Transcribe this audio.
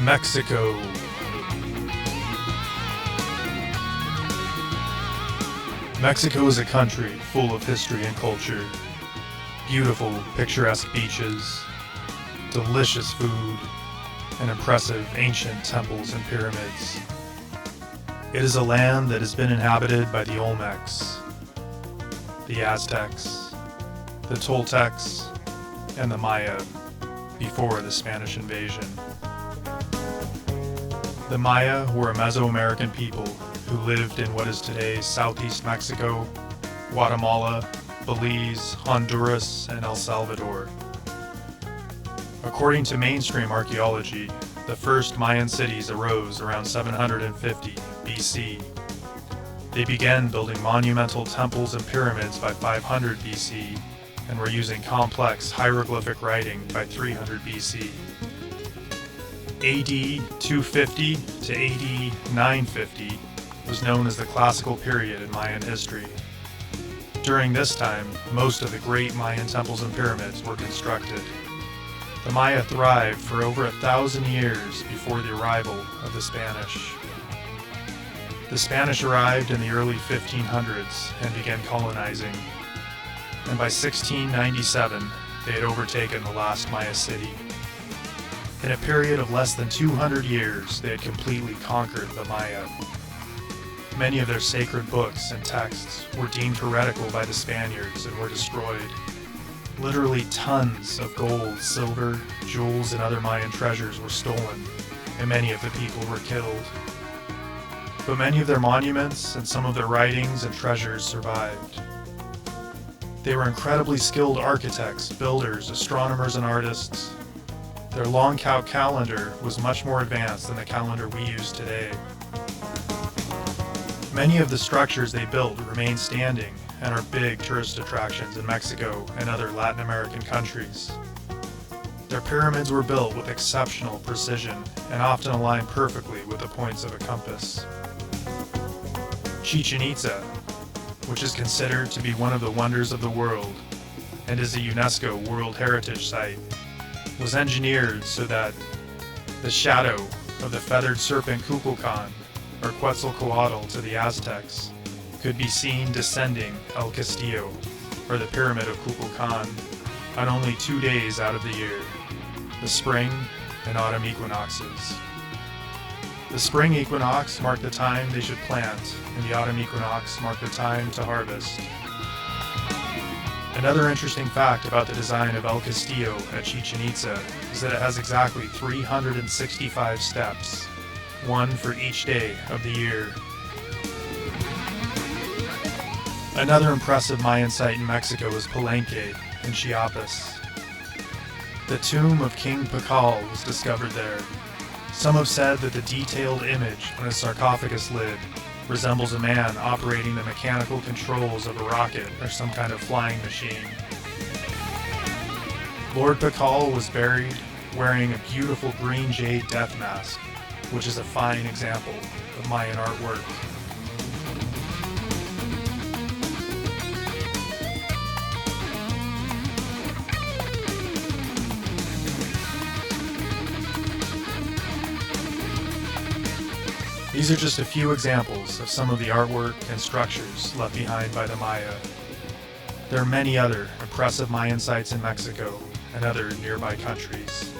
Mexico. Mexico is a country full of history and culture. Beautiful, picturesque beaches, delicious food, and impressive ancient temples and pyramids. It is a land that has been inhabited by the Olmecs, the Aztecs, the Toltecs, and the Maya before the Spanish invasion. The Maya were a Mesoamerican people who lived in what is today southeast Mexico, Guatemala, Belize, Honduras, and El Salvador. According to mainstream archaeology, the first Mayan cities arose around 750 BC. They began building monumental temples and pyramids by 500 BC and were using complex hieroglyphic writing by 300 BC. AD 250 to AD 950 was known as the classical period in Mayan history. During this time, most of the great Mayan temples and pyramids were constructed. The Maya thrived for over 1,000 years before the arrival of the Spanish. The Spanish arrived in the early 1500s and began colonizing, and by 1697 they had overtaken the last Maya city. In a period of less than 200 years, they had completely conquered the Maya. Many of their sacred books and texts were deemed heretical by the Spaniards and were destroyed. Literally tons of gold, silver, jewels, and other Mayan treasures were stolen, and many of the people were killed. But many of their monuments and some of their writings and treasures survived. They were incredibly skilled architects, builders, astronomers, and artists. Their long count calendar was much more advanced than the calendar we use today. Many of the structures they built remain standing and are big tourist attractions in Mexico and other Latin American countries. Their pyramids were built with exceptional precision and often aligned perfectly with the points of a compass. Chichen Itza, which is considered to be one of the wonders of the world and is a UNESCO World Heritage Site, was engineered so that the shadow of the feathered serpent Kukulkan, or Quetzalcoatl to the Aztecs, could be seen descending El Castillo, or the Pyramid of Kukulkan, on only 2 days out of the year, the spring and autumn equinoxes. The spring equinox marked the time they should plant, and the autumn equinox marked the time to harvest. Another interesting fact about the design of El Castillo at Chichen Itza is that it has exactly 365 steps, one for each day of the year. Another impressive Mayan site in Mexico is Palenque in Chiapas. The tomb of King Pakal was discovered there. Some have said that the detailed image on his sarcophagus lid resembles a man operating the mechanical controls of a rocket or some kind of flying machine. Lord Pakal was buried wearing a beautiful green jade death mask, which is a fine example of Mayan artwork. These are just a few examples of some of the artwork and structures left behind by the Maya. There are many other impressive Mayan sites in Mexico and other nearby countries.